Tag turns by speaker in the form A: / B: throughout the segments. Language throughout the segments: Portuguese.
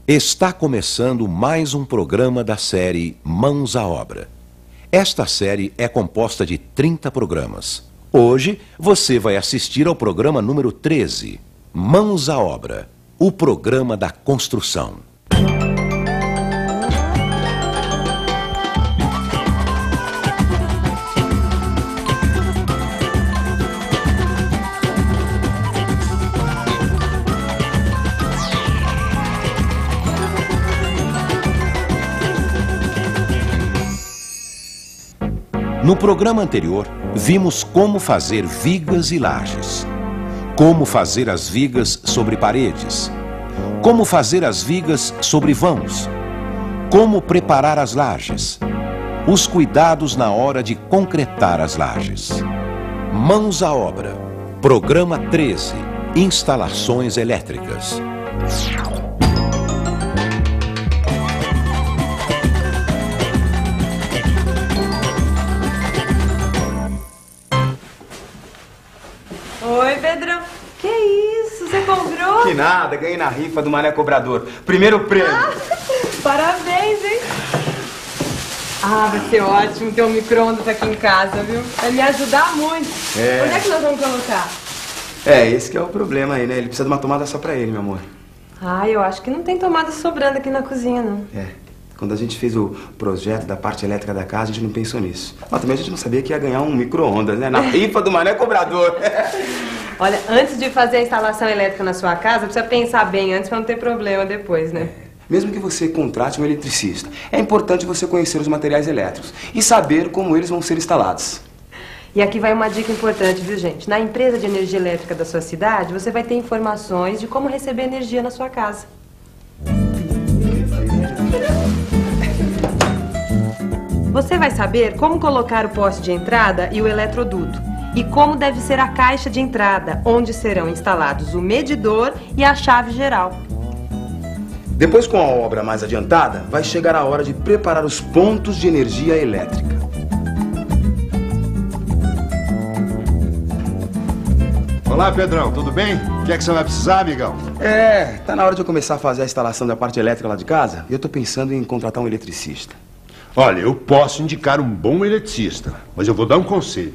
A: Está começando mais um programa da série Mãos à Obra. Esta série é composta de 30 programas. Hoje você vai assistir ao programa número 13, Mãos à Obra, o programa da construção. No programa anterior, vimos como fazer vigas e lajes, como fazer as vigas sobre paredes, como fazer as vigas sobre vãos, como preparar as lajes, os cuidados na hora de concretar as lajes. Mãos à obra, programa 13, instalações elétricas.
B: Oi, Pedrão. Que isso? Você comprou?
C: Que nada, ganhei na rifa do Mané Cobrador. Primeiro prêmio.
B: Parabéns, hein? Vai ser ótimo ter um micro-ondas aqui em casa, viu? Vai me ajudar muito. Onde é que nós vamos colocar?
C: Esse que é o problema aí, né? Ele precisa de uma tomada só pra ele, meu amor.
B: Eu acho que não tem tomada sobrando aqui na cozinha, não.
C: Quando a gente fez o projeto da parte elétrica da casa, a gente não pensou nisso. Mas também a gente não sabia que ia ganhar um micro-ondas, né? Na rifa do Mané Cobrador.
B: Olha, antes de fazer a instalação elétrica na sua casa, precisa pensar bem antes pra não ter problema depois, né?
C: Mesmo que você contrate um eletricista, é importante você conhecer os materiais elétricos e saber como eles vão ser instalados.
B: E aqui vai uma dica importante, viu, gente? Na empresa de energia elétrica da sua cidade, você vai ter informações de como receber energia na sua casa. Você vai saber como colocar o poste de entrada e o eletroduto. E como deve ser a caixa de entrada, onde serão instalados o medidor e a chave geral.
C: Depois, com a obra mais adiantada, vai chegar a hora de preparar os pontos de energia elétrica.
D: Olá, Pedrão, tudo bem? O que é que você vai precisar, amigão?
C: Tá na hora de eu começar a fazer a instalação da parte elétrica lá de casa e eu tô pensando em contratar um eletricista.
D: Olha, eu posso indicar um bom eletricista, mas eu vou dar um conselho.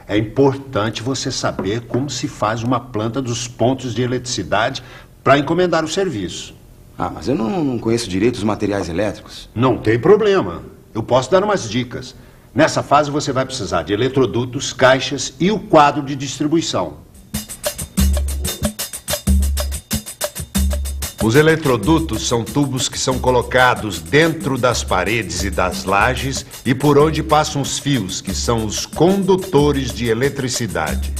D: É importante você saber como se faz uma planta dos pontos de eletricidade para encomendar o serviço.
C: Mas eu não conheço direito os materiais elétricos.
D: Não tem problema. Eu posso dar umas dicas. Nessa fase você vai precisar de eletrodutos, caixas e o quadro de distribuição. Os eletrodutos são tubos que são colocados dentro das paredes e das lajes e por onde passam os fios, que são os condutores de eletricidade.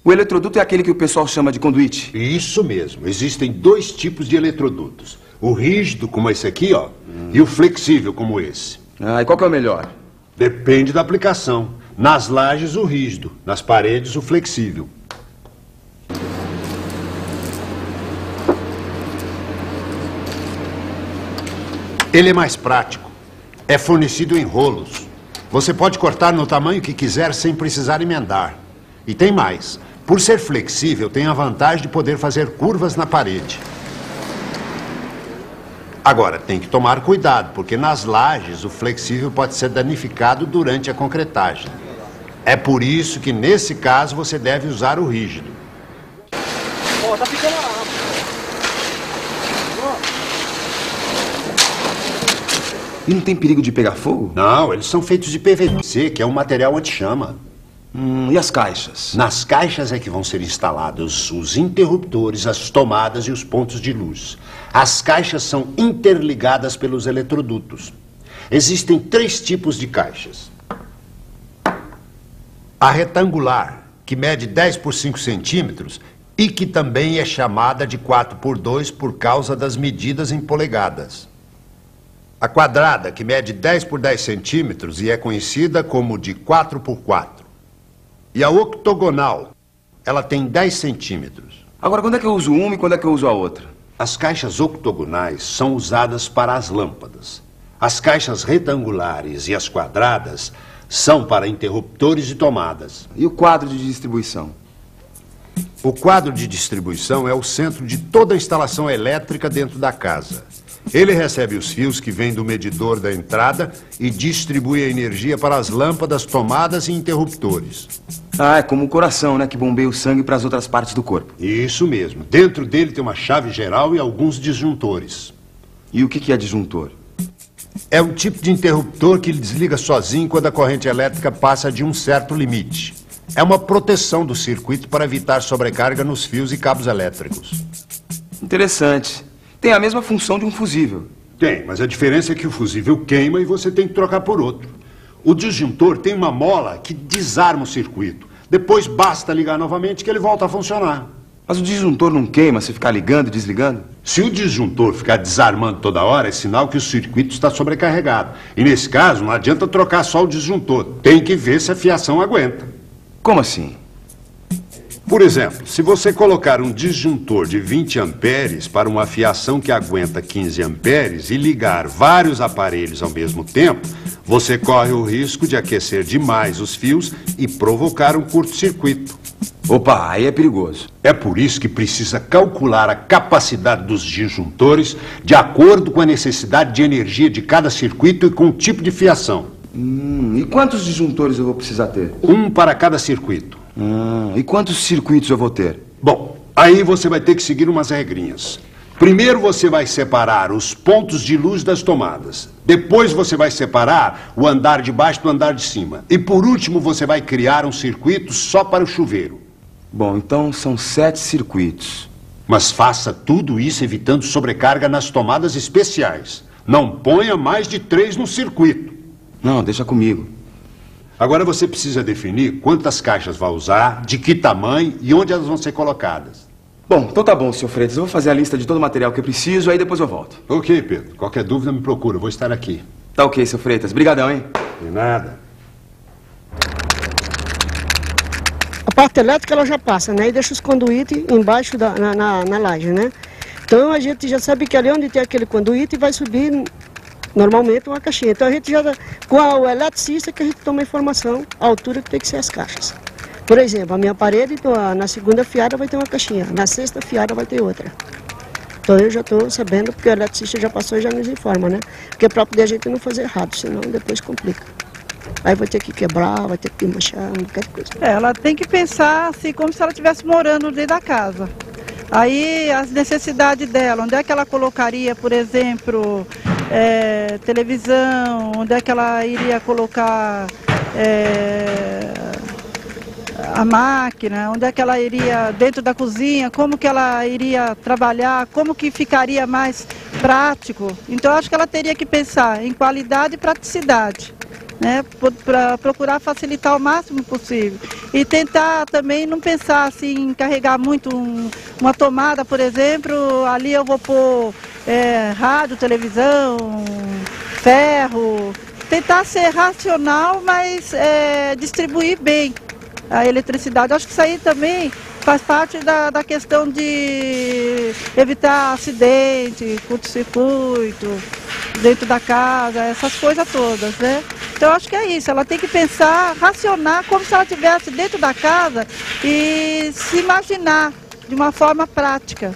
C: O eletroduto é aquele que o pessoal chama de conduíte?
D: Isso mesmo. Existem dois tipos de eletrodutos. O rígido, como esse aqui, ó, e o flexível, como esse.
C: E qual que é o melhor?
D: Depende da aplicação. Nas lajes, o rígido. Nas paredes, o flexível. Ele é mais prático. É fornecido em rolos. Você pode cortar no tamanho que quiser sem precisar emendar. E tem mais. Por ser flexível, tem a vantagem de poder fazer curvas na parede. Agora, tem que tomar cuidado, porque nas lajes o flexível pode ser danificado durante a concretagem. É por isso que, nesse caso, você deve usar o rígido.
C: Tá ficando lá. E não tem perigo de pegar fogo?
D: Não, eles são feitos de PVC, que é um material anti-chama.
C: E as caixas?
D: Nas caixas é que vão ser instalados os interruptores, as tomadas e os pontos de luz. As caixas são interligadas pelos eletrodutos. Existem 3 tipos de caixas. A retangular, que mede 10 por 5 centímetros e que também é chamada de 4 por 2 por causa das medidas em polegadas. A quadrada, que mede 10 por 10 centímetros e é conhecida como de 4 por 4. E a octogonal, ela tem 10 centímetros.
C: Agora, quando é que eu uso uma e quando é que eu uso a outra?
D: As caixas octogonais são usadas para as lâmpadas. As caixas retangulares e as quadradas são para interruptores e tomadas.
C: E o quadro de distribuição?
D: O quadro de distribuição é o centro de toda a instalação elétrica dentro da casa. Ele recebe os fios que vêm do medidor da entrada e distribui a energia para as lâmpadas, tomadas e interruptores.
C: Ah, é como o coração, né? Que bombeia o sangue para as outras partes do corpo.
D: Isso mesmo. Dentro dele tem uma chave geral e alguns disjuntores.
C: E o que é disjuntor?
D: É um tipo de interruptor que ele desliga sozinho quando a corrente elétrica passa de um certo limite. É uma proteção do circuito para evitar sobrecarga nos fios e cabos elétricos.
C: Interessante. Tem a mesma função de um fusível.
D: Tem, mas a diferença é que o fusível queima e você tem que trocar por outro. O disjuntor tem uma mola que desarma o circuito. Depois basta ligar novamente que ele volta a funcionar.
C: Mas o disjuntor não queima se ficar ligando e desligando?
D: Se o disjuntor ficar desarmando toda hora, é sinal que o circuito está sobrecarregado. E nesse caso, não adianta trocar só o disjuntor. Tem que ver se a fiação aguenta.
C: Como assim?
D: Por exemplo, se você colocar um disjuntor de 20 amperes para uma fiação que aguenta 15 amperes e ligar vários aparelhos ao mesmo tempo, você corre o risco de aquecer demais os fios e provocar um curto-circuito.
C: Opa, aí é perigoso.
D: É por isso que precisa calcular a capacidade dos disjuntores de acordo com a necessidade de energia de cada circuito e com o tipo de fiação.
C: E quantos disjuntores eu vou precisar ter?
D: Um para cada circuito.
C: E quantos circuitos eu vou ter?
D: Bom, aí você vai ter que seguir umas regrinhas. Primeiro você vai separar os pontos de luz das tomadas. Depois você vai separar o andar de baixo do andar de cima. E por último você vai criar um circuito só para o chuveiro.
C: Bom, então são 7 circuitos.
D: Mas faça tudo isso evitando sobrecarga nas tomadas especiais. Não ponha mais de 3 no circuito.
C: Não, deixa comigo.
D: Agora você precisa definir quantas caixas vai usar, de que tamanho e onde elas vão ser colocadas.
C: Bom, então tá bom, Sr. Freitas. Eu vou fazer a lista de todo o material que eu preciso, aí depois eu volto.
D: Ok, Pedro. Qualquer dúvida me procura, eu vou estar aqui.
C: Tá ok, Sr. Freitas. Brigadão, hein?
D: De nada.
E: A parte elétrica ela já passa, né? E deixa os conduítes embaixo na laje, né? Então a gente já sabe que ali onde tem aquele conduíte vai subir normalmente uma caixinha. Então a gente já, com o eletricista, que a gente toma informação, a altura que tem que ser as caixas. Por exemplo, a minha parede, na segunda fiada vai ter uma caixinha, na sexta fiada vai ter outra. Então eu já estou sabendo, porque o eletricista já passou e já nos informa, né? Porque é para poder a gente não fazer errado, senão depois complica. Aí vai ter que quebrar, vai ter que manchar, qualquer coisa.
F: Ela tem que pensar assim, como se ela estivesse morando dentro da casa. Aí as necessidades dela, onde é que ela colocaria, por exemplo, televisão, onde é que ela iria colocar a máquina, onde é que ela iria dentro da cozinha, como que ela iria trabalhar, como que ficaria mais prático. Então acho que ela teria que pensar em qualidade e praticidade, né, para procurar facilitar o máximo possível. E tentar também não pensar assim, em carregar muito uma tomada, por exemplo, ali eu vou pôr rádio, televisão, ferro. Tentar ser racional, mas distribuir bem a eletricidade. Acho que isso aí também faz parte da questão de evitar acidente, curto-circuito, dentro da casa, essas coisas todas, né? Então acho que é isso, ela tem que pensar, racionar como se ela estivesse dentro da casa e se imaginar de uma forma prática.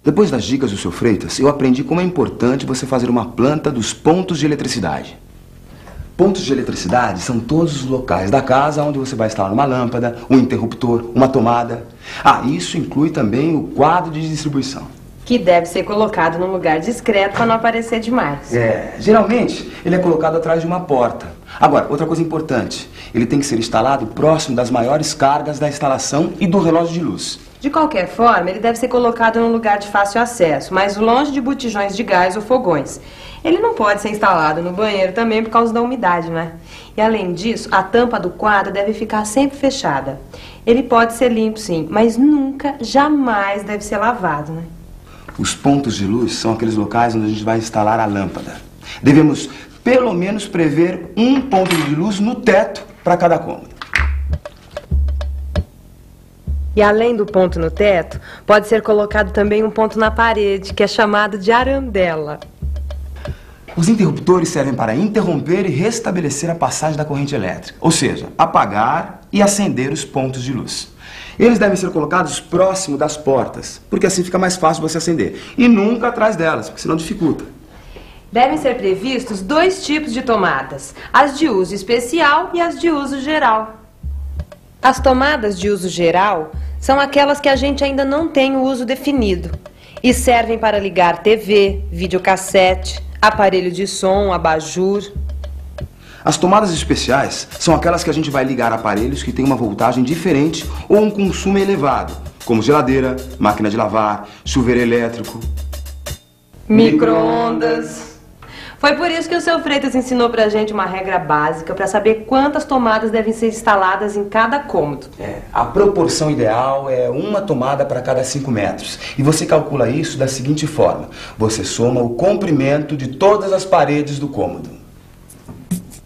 C: Depois das dicas do Sr. Freitas, eu aprendi como é importante você fazer uma planta dos pontos de eletricidade. Pontos de eletricidade são todos os locais da casa onde você vai instalar uma lâmpada, um interruptor, uma tomada. Ah, isso inclui também o quadro de distribuição.
B: Que deve ser colocado num lugar discreto para não aparecer demais.
C: Geralmente ele é colocado atrás de uma porta. Agora, outra coisa importante, ele tem que ser instalado próximo das maiores cargas da instalação e do relógio de luz.
B: De qualquer forma, ele deve ser colocado num lugar de fácil acesso, mas longe de botijões de gás ou fogões. Ele não pode ser instalado no banheiro também por causa da umidade, né? E além disso, a tampa do quadro deve ficar sempre fechada. Ele pode ser limpo, sim, mas nunca, jamais deve ser lavado, né?
C: Os pontos de luz são aqueles locais onde a gente vai instalar a lâmpada. Devemos pelo menos prever um ponto de luz no teto para cada cômodo.
B: E além do ponto no teto, pode ser colocado também um ponto na parede, que é chamado de arandela.
C: Os interruptores servem para interromper e restabelecer a passagem da corrente elétrica, ou seja, apagar e acender os pontos de luz. Eles devem ser colocados próximo das portas, porque assim fica mais fácil você acender, e nunca atrás delas, porque senão dificulta.
B: Devem ser previstos 2 tipos de tomadas, as de uso especial e as de uso geral. As tomadas de uso geral são aquelas que a gente ainda não tem o uso definido e servem para ligar TV, videocassete, aparelho de som, abajur.
C: As tomadas especiais são aquelas que a gente vai ligar a aparelhos que têm uma voltagem diferente ou um consumo elevado, como geladeira, máquina de lavar, chuveiro elétrico,
B: micro-ondas. Foi por isso que o seu Freitas ensinou pra gente uma regra básica para saber quantas tomadas devem ser instaladas em cada cômodo.
C: A proporção ideal é uma tomada para cada 5 metros. E você calcula isso da seguinte forma. Você soma o comprimento de todas as paredes do cômodo.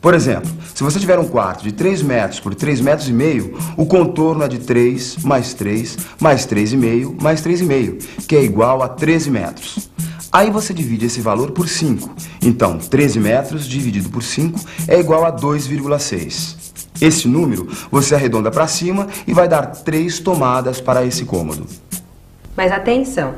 C: Por exemplo, se você tiver um quarto de 3 metros por 3 metros e meio, o contorno é de 3 mais 3 mais 3,5 mais 3,5, que é igual a 13 metros. Aí você divide esse valor por 5. Então, 13 metros dividido por 5 é igual a 2,6. Esse número você arredonda para cima e vai dar 3 tomadas para esse cômodo.
B: Mas atenção,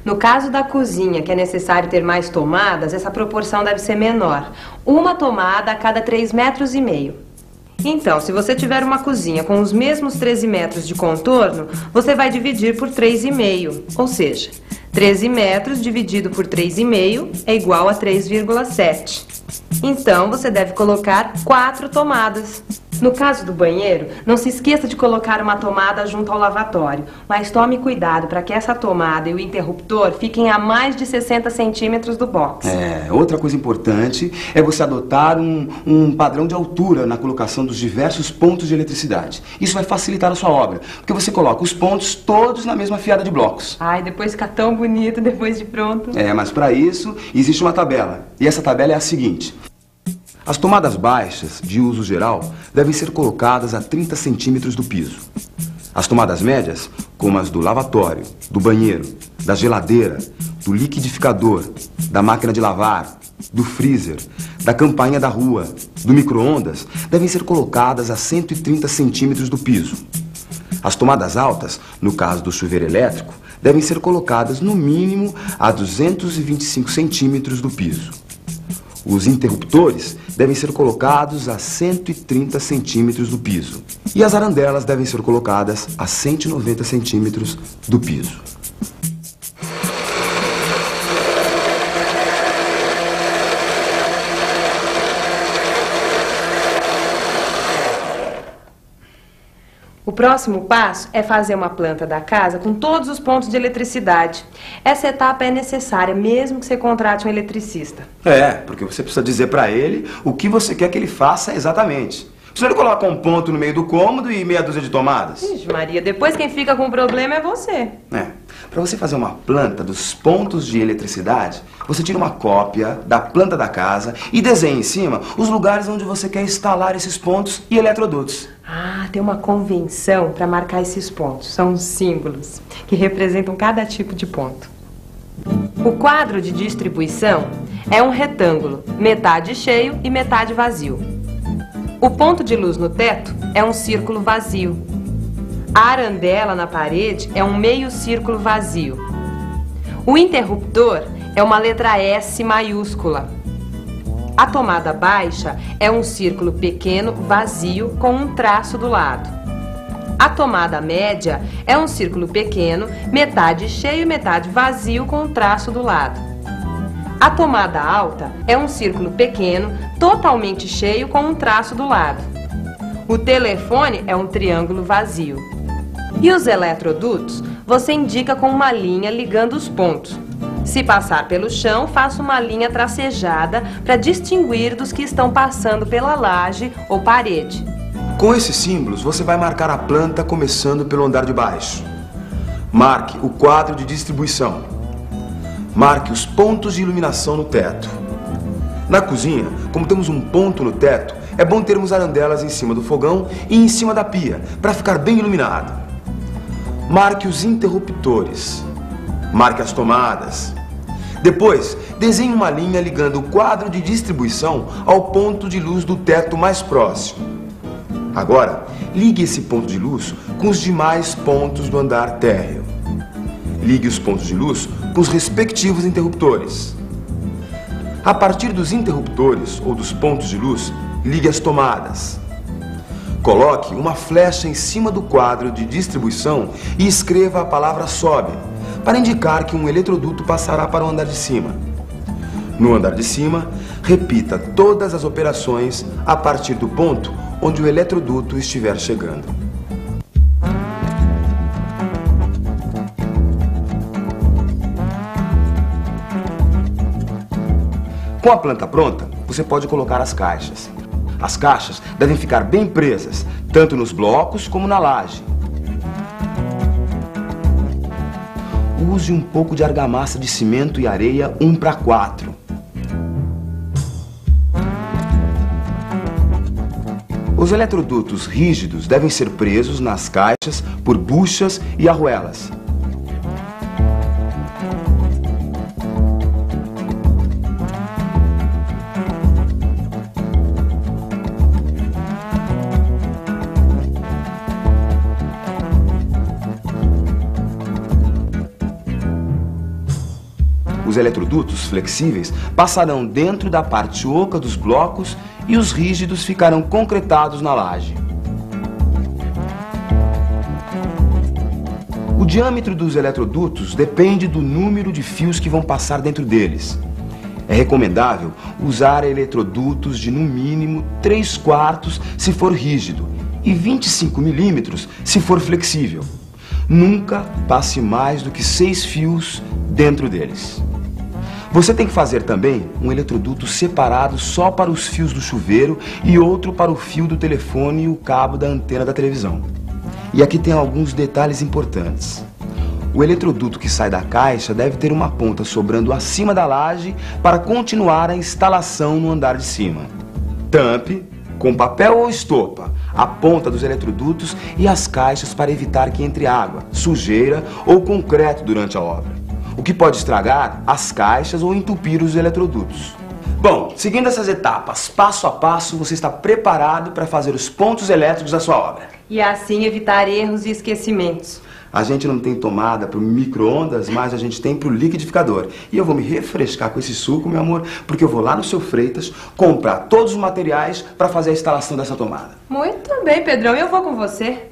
B: no caso da cozinha, que é necessário ter mais tomadas, essa proporção deve ser menor. Uma tomada a cada 3,5 metros. Então, se você tiver uma cozinha com os mesmos 13 metros de contorno, você vai dividir por 3,5, ou seja, 13 metros dividido por 3,5 é igual a 3,7. Então, você deve colocar 4 tomadas. No caso do banheiro, não se esqueça de colocar uma tomada junto ao lavatório, mas tome cuidado para que essa tomada e o interruptor fiquem a mais de 60 centímetros do box.
C: Outra coisa importante é você adotar um padrão de altura na colocação dos diversos pontos de eletricidade. Isso vai facilitar a sua obra, porque você coloca os pontos todos na mesma fiada de blocos.
B: Ai, depois fica tão bonito depois de pronto.
C: Mas para isso existe uma tabela, e essa tabela é a seguinte. As tomadas baixas, de uso geral, devem ser colocadas a 30 centímetros do piso. As tomadas médias, como as do lavatório, do banheiro, da geladeira, do liquidificador, da máquina de lavar, do freezer, da campainha da rua, do micro-ondas, devem ser colocadas a 130 centímetros do piso. As tomadas altas, no caso do chuveiro elétrico, devem ser colocadas no mínimo a 225 centímetros do piso. Os interruptores devem ser colocados a 130 centímetros do piso. E as arandelas devem ser colocadas a 190 centímetros do piso.
B: O próximo passo é fazer uma planta da casa com todos os pontos de eletricidade. Essa etapa é necessária, mesmo que você contrate um eletricista.
C: Porque você precisa dizer para ele o que você quer que ele faça exatamente. Se ele coloca um ponto no meio do cômodo e meia dúzia de tomadas.
B: Ixi, Maria, depois quem fica com o problema é você.
C: Para você fazer uma planta dos pontos de eletricidade, você tira uma cópia da planta da casa e desenha em cima os lugares onde você quer instalar esses pontos e eletrodutos.
B: Tem uma convenção para marcar esses pontos. São os símbolos que representam cada tipo de ponto. O quadro de distribuição é um retângulo, metade cheio e metade vazio. O ponto de luz no teto é um círculo vazio. A arandela na parede é um meio círculo vazio. O interruptor é uma letra S maiúscula. A tomada baixa é um círculo pequeno vazio com um traço do lado. A tomada média é um círculo pequeno, metade cheio e metade vazio com um traço do lado. A tomada alta é um círculo pequeno, totalmente cheio com um traço do lado. O telefone é um triângulo vazio. E os eletrodutos você indica com uma linha ligando os pontos. Se passar pelo chão, faça uma linha tracejada para distinguir dos que estão passando pela laje ou parede.
C: Com esses símbolos, você vai marcar a planta começando pelo andar de baixo. Marque o quadro de distribuição. Marque os pontos de iluminação no teto. Na cozinha, como temos um ponto no teto, é bom termos arandelas em cima do fogão e em cima da pia, para ficar bem iluminado. Marque os interruptores. Marque as tomadas. Depois, desenhe uma linha ligando o quadro de distribuição ao ponto de luz do teto mais próximo. Agora, ligue esse ponto de luz com os demais pontos do andar térreo. Ligue os pontos de luz com os respectivos interruptores. A partir dos interruptores ou dos pontos de luz, ligue as tomadas. Coloque uma flecha em cima do quadro de distribuição e escreva a palavra sobe, para indicar que um eletroduto passará para o andar de cima. No andar de cima, repita todas as operações a partir do ponto onde o eletroduto estiver chegando. Com a planta pronta, você pode colocar as caixas. As caixas devem ficar bem presas, tanto nos blocos como na laje. Use um pouco de argamassa de cimento e areia 1:4. Os eletrodutos rígidos devem ser presos nas caixas por buchas e arruelas. Os eletrodutos flexíveis passarão dentro da parte oca dos blocos e os rígidos ficarão concretados na laje. O diâmetro dos eletrodutos depende do número de fios que vão passar dentro deles. É recomendável usar eletrodutos de no mínimo 3/4 se for rígido e 25 milímetros se for flexível. Nunca passe mais do que 6 fios dentro deles. Você tem que fazer também um eletroduto separado só para os fios do chuveiro e outro para o fio do telefone e o cabo da antena da televisão. E aqui tem alguns detalhes importantes. O eletroduto que sai da caixa deve ter uma ponta sobrando acima da laje para continuar a instalação no andar de cima. Tampe com papel ou estopa a ponta dos eletrodutos e as caixas para evitar que entre água, sujeira ou concreto durante a obra, o que pode estragar as caixas ou entupir os eletrodutos. Bom, seguindo essas etapas, passo a passo, você está preparado para fazer os pontos elétricos da sua obra.
B: E assim evitar erros e esquecimentos.
C: A gente não tem tomada para o micro-ondas, mas a gente tem para o liquidificador. E eu vou me refrescar com esse suco, meu amor, porque eu vou lá no Seu Freitas comprar todos os materiais para fazer a instalação dessa tomada.
B: Muito bem, Pedrão. Eu vou com você.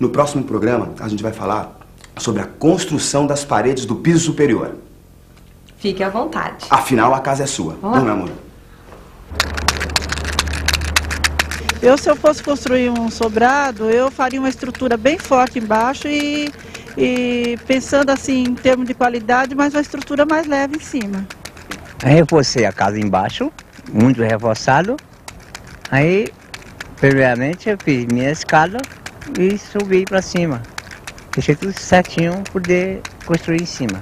C: No próximo programa, a gente vai falar sobre a construção das paredes do piso superior.
B: Fique à vontade.
C: Afinal, a casa é sua.
B: Oh.
C: Não, meu amor?
F: Se eu fosse construir um sobrado, eu faria uma estrutura bem forte embaixo e pensando assim em termos de qualidade, mas uma estrutura mais leve em cima.
G: Reforcei a casa embaixo, muito reforçado. Aí, primeiramente, eu fiz minha escada e subi para cima. Deixei tudo certinho para poder construir em cima.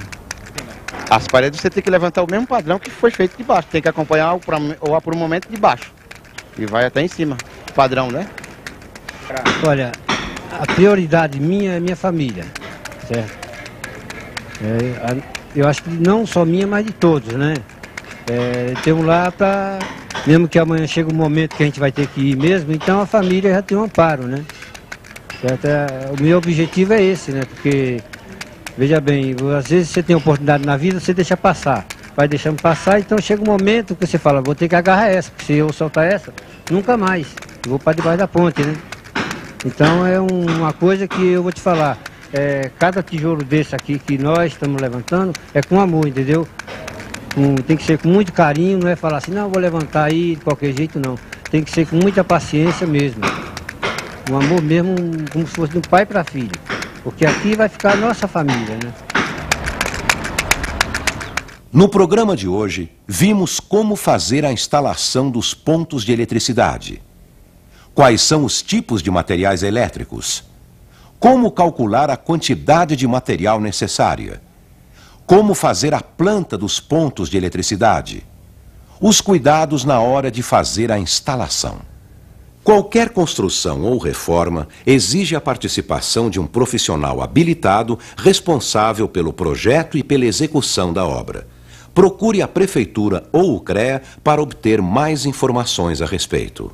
H: As paredes você tem que levantar o mesmo padrão que foi feito de baixo. Tem que acompanhar o aprumamento de baixo. E vai até em cima. Padrão, né?
I: Olha, a prioridade minha é minha família, certo? Eu acho que não só minha, mas de todos, né? Temos lá para, mesmo que amanhã chegue um momento que a gente vai ter que ir mesmo, então a família já tem um amparo, né? Certo? O meu objetivo é esse, né? Porque, veja bem, às vezes você tem oportunidade na vida, você deixa passar. Vai deixando passar, então chega um momento que você fala, vou ter que agarrar essa, porque se eu soltar essa, nunca mais. Eu vou para debaixo da ponte, né? Então é uma coisa que eu vou te falar. Cada tijolo desse aqui que nós estamos levantando é com amor, entendeu? Tem que ser com muito carinho, não é falar assim, não, vou levantar aí de qualquer jeito, não. Tem que ser com muita paciência mesmo. Um amor mesmo, como se fosse de um pai para filho. Porque aqui vai ficar a nossa família, né?
A: No programa de hoje, vimos como fazer a instalação dos pontos de eletricidade. Quais são os tipos de materiais elétricos? Como calcular a quantidade de material necessária? Como fazer a planta dos pontos de eletricidade? Os cuidados na hora de fazer a instalação. Qualquer construção ou reforma exige a participação de um profissional habilitado responsável pelo projeto e pela execução da obra. Procure a Prefeitura ou o CREA para obter mais informações a respeito.